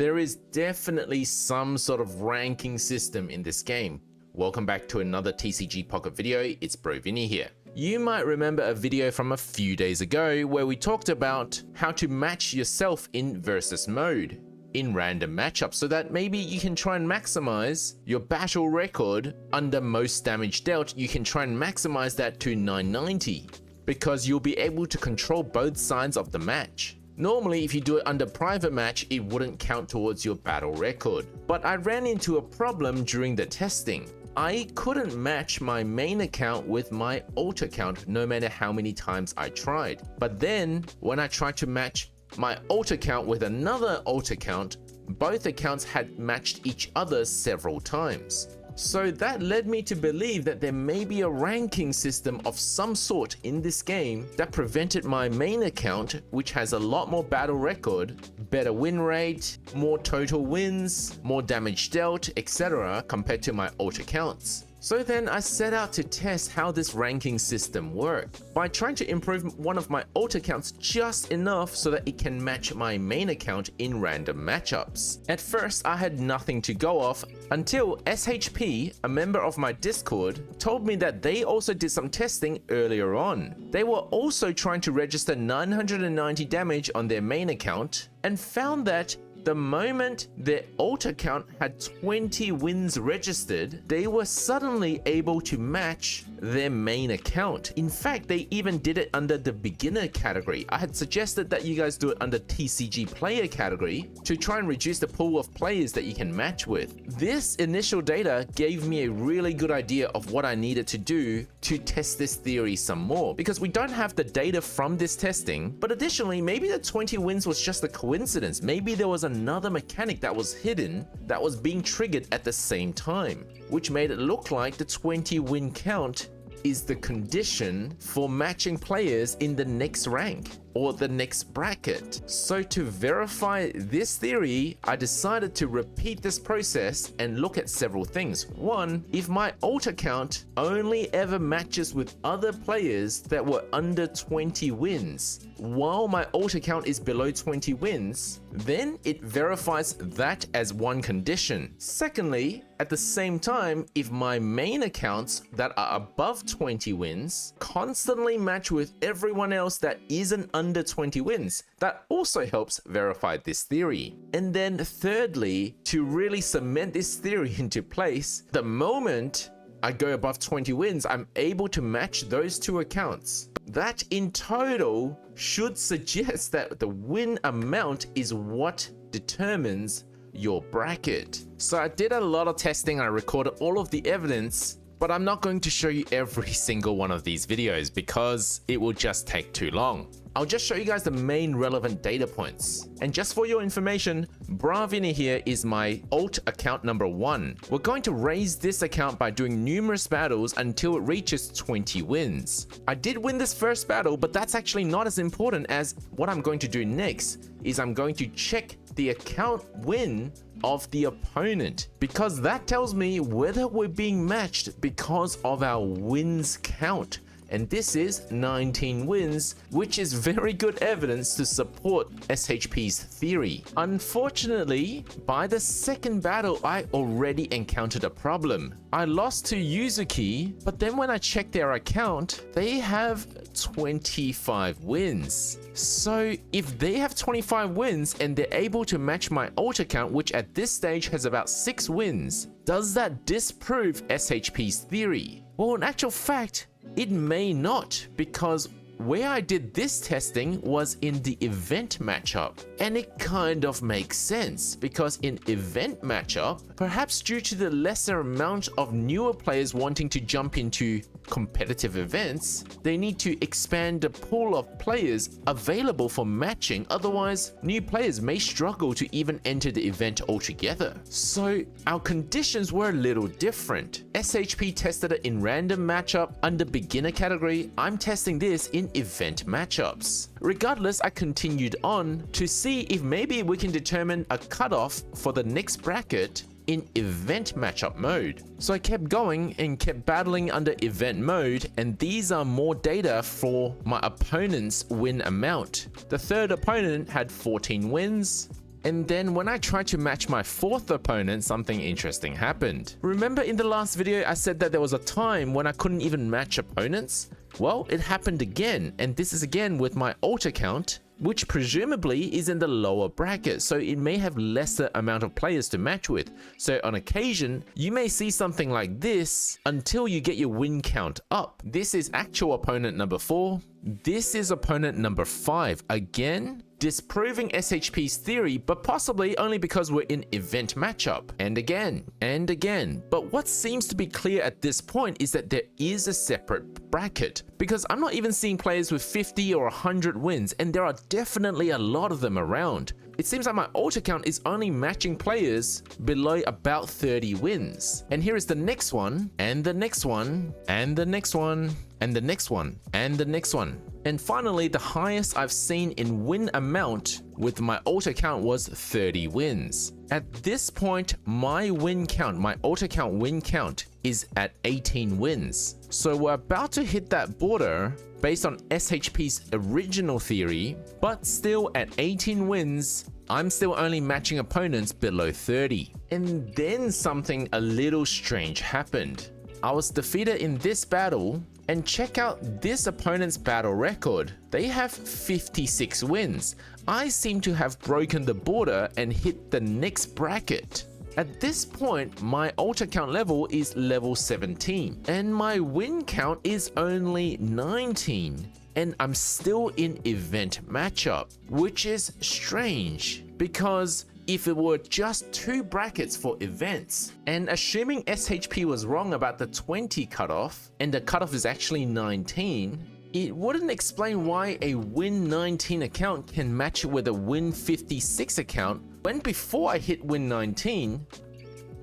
there is definitely some sort of ranking system in this game. Welcome back to another TCG Pocket video, it's Bro Vinny here. You might remember a video from a few days ago where we talked about how to match yourself in versus mode in random matchups so that maybe you can try and maximize your battle record under most damage dealt. You can try and maximize that to 990 because you'll be able to control both sides of the match. Normally, if you do it under private match, it wouldn't count towards your battle record. But I ran into a problem during the testing. I couldn't match my main account with my alt account no matter how many times I tried. But then when I tried to match my alt account with another alt account, both accounts had matched each other several times. So that led me to believe that there may be a ranking system of some sort in this game that prevented my main account, which has a lot more battle record, better win rate, more total wins, more damage dealt, etc. compared to my alt accounts. So then I set out to test how this ranking system worked by trying to improve one of my alt accounts just enough so that it can match my main account in random matchups. At first, I had nothing to go off until SHP, a member of my Discord, told me that they also did some testing earlier on. They were also trying to register 990 damage on their main account and found that the moment their alt account had 20 wins registered, they were suddenly able to match their main account. In fact, they even did it under the beginner category. I had suggested that you guys do it under TCG player category to try and reduce the pool of players that you can match with. This initial data gave me a really good idea of what I needed to do to test this theory some more, because we don't have the data from this testing. But additionally, maybe the 20 wins was just a coincidence. Maybe there was another mechanic that was hidden that was being triggered at the same time, which made it look like the 20 win count is the condition for matching players in the next rank or the next bracket. So to verify this theory, I decided to repeat this process and look at several things. One, if my alt account only ever matches with other players that were under 20 wins, while my alt account is below 20 wins, then it verifies that as one condition. Secondly, at the same time, if my main accounts that are above 20 wins constantly match with everyone else that isn't under 20 wins, that also helps verify this theory. And then thirdly, to really cement this theory into place, the moment I go above 20 wins, I'm able to match those two accounts. That in total should suggest that the win amount is what determines your bracket. So I did a lot of testing, I recorded all of the evidence, but I'm not going to show you every single one of these videos because it will just take too long. I'll just show you guys the main relevant data points. And just for your information, Bro Vinny here is my alt account number 1. We're going to raise this account by doing numerous battles until it reaches 20 wins. I did win this first battle, but that's actually not as important as what I'm going to do next is I'm going to check the account win of the opponent, because that tells me whether we're being matched because of our wins count. And this is 19 wins, which is very good evidence to support SHP's theory. Unfortunately, by the second battle, I already encountered a problem. I lost to Yuzuki, but then when I checked their account, they have 25 wins. So if they have 25 wins and they're able to match my alt account, which at this stage has about 6 wins, does that disprove SHP's theory? Well, in actual fact, it may not, because where I did this testing was in the event matchup, and it kind of makes sense because in event matchup, perhaps due to the lesser amount of newer players wanting to jump into competitive events, they need to expand the pool of players available for matching, otherwise new players may struggle to even enter the event altogether. So our conditions were a little different. SHP tested it in random matchup under beginner category. I'm testing this in event matchups. Regardless, I continued on to see if maybe we can determine a cutoff for the next bracket in event matchup mode. So I kept going and kept battling under event mode, and these are more data for my opponent's win amount. The third opponent had 14 wins, And then when I tried to match my fourth opponent, something interesting happened. Remember in the last video I said that there was a time when I couldn't even match opponents? Well, it happened again, and this is again with my alt account, which presumably is in the lower bracket, so it may have lesser amount of players to match with. So on occasion, you may see something like this until you get your win count up. This is actual opponent number 4. This is opponent number 5. Again, disproving SHP's theory, but possibly only because we're in event matchup. And again, and again. But what seems to be clear at this point is that there is a separate bracket, because I'm not even seeing players with 50 or 100 wins, and there are definitely a lot of them around. It seems like my alt account is only matching players below about 30 wins. And here is the next one, and the next one, and the next one, and the next one, and the next one. And finally, the highest I've seen in win amount with my alt account was 30 wins. At this point, my win count, my alt account win count is at 18 wins. So we're about to hit that border based on SHP's original theory, but still at 18 wins, I'm still only matching opponents below 30. And then something a little strange happened. I was defeated in this battle, and check out this opponent's battle record. They have 56 wins. I seem to have broken the border and hit the next bracket. At this point, my alt account level is level 17, and my win count is only 19. And I'm still in event matchup, which is strange, because if it were just 2 brackets for events, and assuming SHP was wrong about the 20 cutoff, and the cutoff is actually 19, it wouldn't explain why a win 19 account can match with a win 56 account, when before I hit win 19,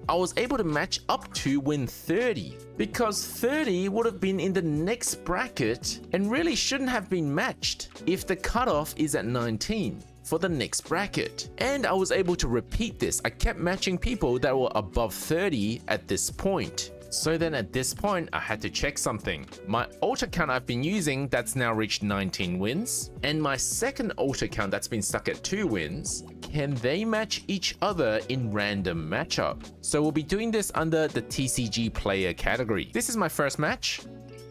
I was able to match up to win 30, because 30 would have been in the next bracket and really shouldn't have been matched if the cutoff is at 19 for the next bracket. And I was able to repeat this. I kept matching people that were above 30 at this point. So then at this point, I had to check something. My alt account I've been using that's now reached 19 wins, and my second alt account that's been stuck at 2 wins, can they match each other in random matchup? So we'll be doing this under the TCG player category. This is my first match,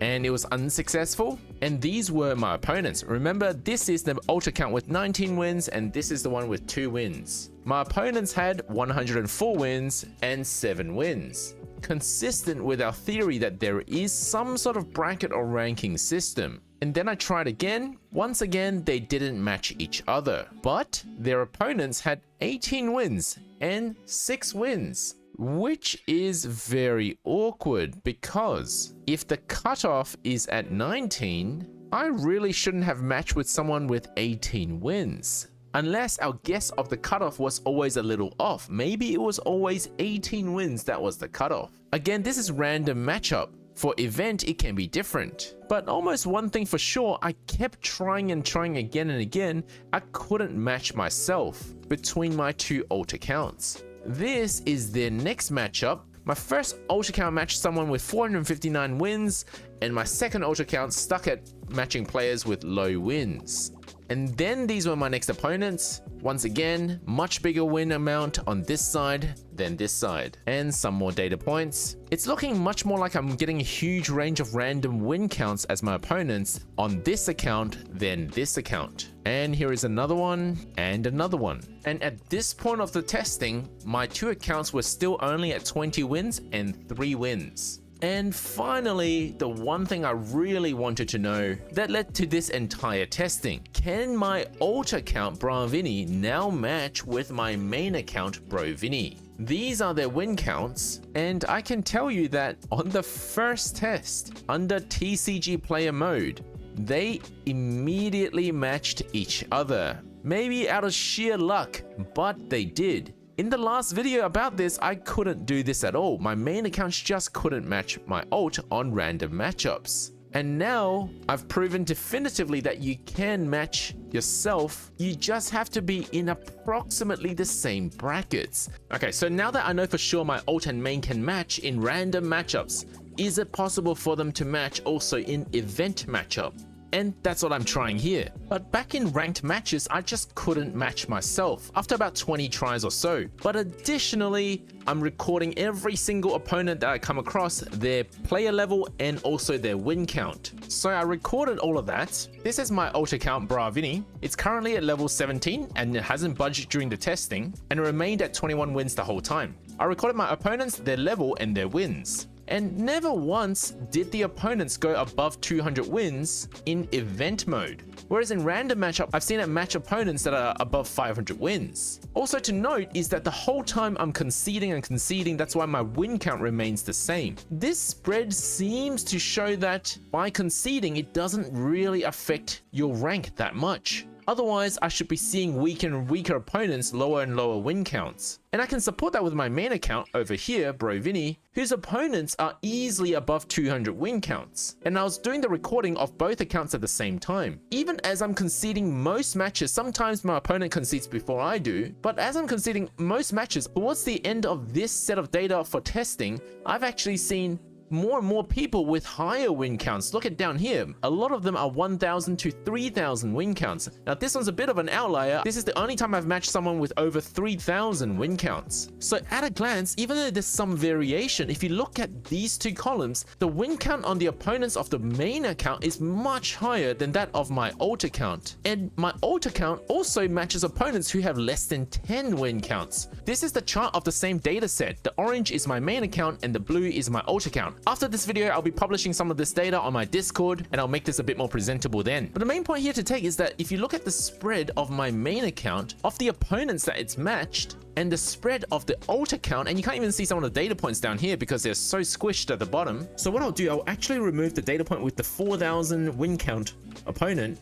and it was unsuccessful, and these were my opponents. Remember, this is the alt account with 19 wins, and this is the one with 2 wins. My opponents had 104 wins and 7 wins, consistent with our theory that there is some sort of bracket or ranking system. And then I tried again. Once again, they didn't match each other, but their opponents had 18 wins and 6 wins. Which is very awkward, because if the cutoff is at 19, I really shouldn't have matched with someone with 18 wins. Unless our guess of the cutoff was always a little off. Maybe it was always 18 wins that was the cutoff. Again, this is random matchup. For event, it can be different. But almost one thing for sure, I kept trying and trying again and again. I couldn't match myself between my 2 alt accounts. This is their next matchup. My first alt account matched someone with 459 wins, and my second alt account stuck at matching players with low wins. And then these were my next opponents. Once again, much bigger win amount on this side than this side. And some more data points. It's looking much more like I'm getting a huge range of random win counts as my opponents on this account than this account. And here is another one and another one. And at this point of the testing, my 2 accounts were still only at 20 wins and 3 wins. And finally, the one thing I really wanted to know that led to this entire testing. Can my alt account Bravini now match with my main account Brovini? These are their win counts, and I can tell you that on the first test under TCG player mode, they immediately matched each other. Maybe out of sheer luck, but they did. In the last video about this, I couldn't do this at all. My main accounts just couldn't match my alt on random matchups. And now I've proven definitively that you can match yourself. You just have to be in approximately the same brackets. Okay, so now that I know for sure my alt and main can match in random matchups, is it possible for them to match also in event matchup? and that's what I'm trying here. But back in ranked matches, I just couldn't match myself after about 20 tries or so. But additionally, I'm recording every single opponent that I come across, their player level and also their win count. So I recorded all of that. This is my alt account Bravini. It's currently at level 17 and it hasn't budged during the testing and it remained at 21 wins the whole time. I recorded my opponents, their level and their wins. And never once did the opponents go above 200 wins in event mode. Whereas in random matchup, I've seen it match opponents that are above 500 wins. Also to note is that the whole time I'm conceding and conceding, that's why my win count remains the same. This spread seems to show that by conceding, it doesn't really affect your rank that much. Otherwise, I should be seeing weaker and weaker opponents, lower and lower win counts. And I can support that with my main account over here, Brovini, whose opponents are easily above 200 win counts. And I was doing the recording of both accounts at the same time. Even as I'm conceding most matches, sometimes my opponent concedes before I do, but as I'm conceding most matches, towards the end of this set of data for testing, I've actually seen more and more people with higher win counts. Look at down here. A lot of them are 1,000 to 3,000 win counts. Now this one's a bit of an outlier. This is the only time I've matched someone with over 3,000 win counts. So at a glance, even though there's some variation, if you look at these two columns, the win count on the opponents of the main account is much higher than that of my alt account. And my alt account also matches opponents who have less than 10 win counts. This is the chart of the same data set. The orange is my main account and the blue is my alt account. After this video, I'll be publishing some of this data on my Discord and I'll make this a bit more presentable then. But the main point here to take is that if you look at the spread of my main account, of the opponents that it's matched, and the spread of the alt account, and you can't even see some of the data points down here because they're so squished at the bottom. So what I'll do, I'll actually remove the data point with the 4,000 win count opponent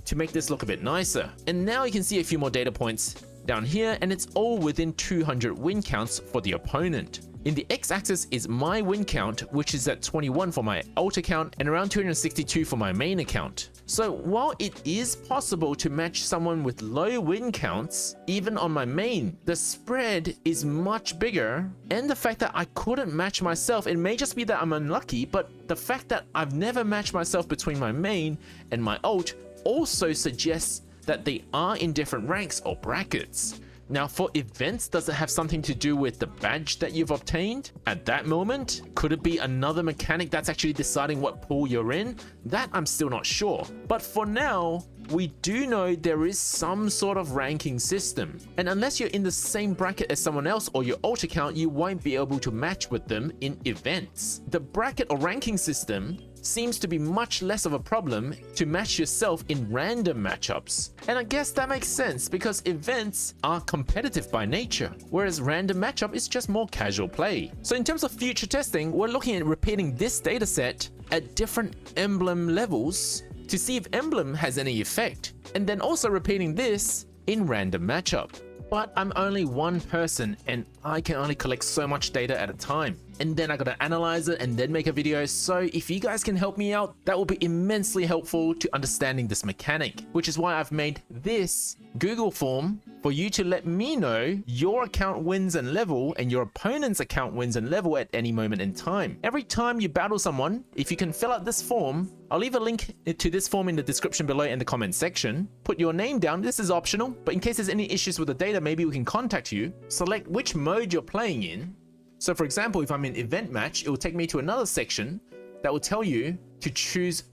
to make this look a bit nicer. And now you can see a few more data points down here, and it's all within 200 win counts for the opponent. In the x-axis is my win count, which is at 21 for my alt account and around 262 for my main account. So while it is possible to match someone with low win counts, even on my main, the spread is much bigger. And the fact that I couldn't match myself, it may just be that I'm unlucky, but the fact that I've never matched myself between my main and my alt also suggests that they are in different ranks or brackets. Now for events, does it have something to do with the badge that you've obtained at that moment? Could it be another mechanic that's actually deciding what pool you're in? That I'm still not sure. But for now, we do know there is some sort of ranking system. And unless you're in the same bracket as someone else or your alt account, you won't be able to match with them in events. The bracket or ranking system seems to be much less of a problem to match yourself in random matchups. And I guess that makes sense because events are competitive by nature, whereas random matchup is just more casual play. So in terms of future testing, we're looking at repeating this dataset at different emblem levels to see if emblem has any effect, and then also repeating this in random matchup. But I'm only one person and I can only collect so much data at a time. And then I gotta analyze it and then make a video. So if you guys can help me out, that will be immensely helpful to understanding this mechanic, which is why I've made this Google form for you to let me know your account wins and level and your opponent's account wins and level at any moment in time. Every time you battle someone, if you can fill out this form, I'll leave a link to this form in the description below in the comment section. Put your name down, this is optional, but in case there's any issues with the data, maybe we can contact you. Select which mode you're playing in. So for example, if I'm in event match, it will take me to another section that will tell you to choose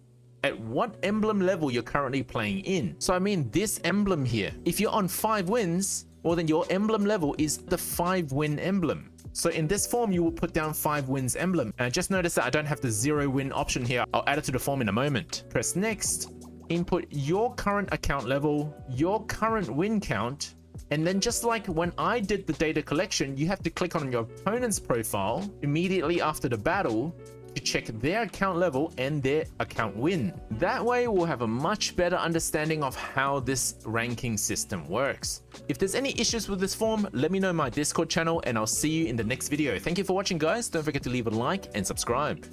at what emblem level you're currently playing in. So I mean this emblem here. If you're on 5 wins, well then your emblem level is the 5-win emblem. So in this form, you will put down 5 wins emblem. And just notice that I don't have the 0 win option here. I'll add it to the form in a moment. Press next, input your current account level, your current win count, and then just like when I did the data collection, you have to click on your opponent's profile immediately after the battle to check their account level and their account win. That way we'll have a much better understanding of how this ranking system works. If there's any issues with this form, let me know in my Discord channel and I'll see you in the next video. Thank you for watching guys. Don't forget to leave a like and subscribe.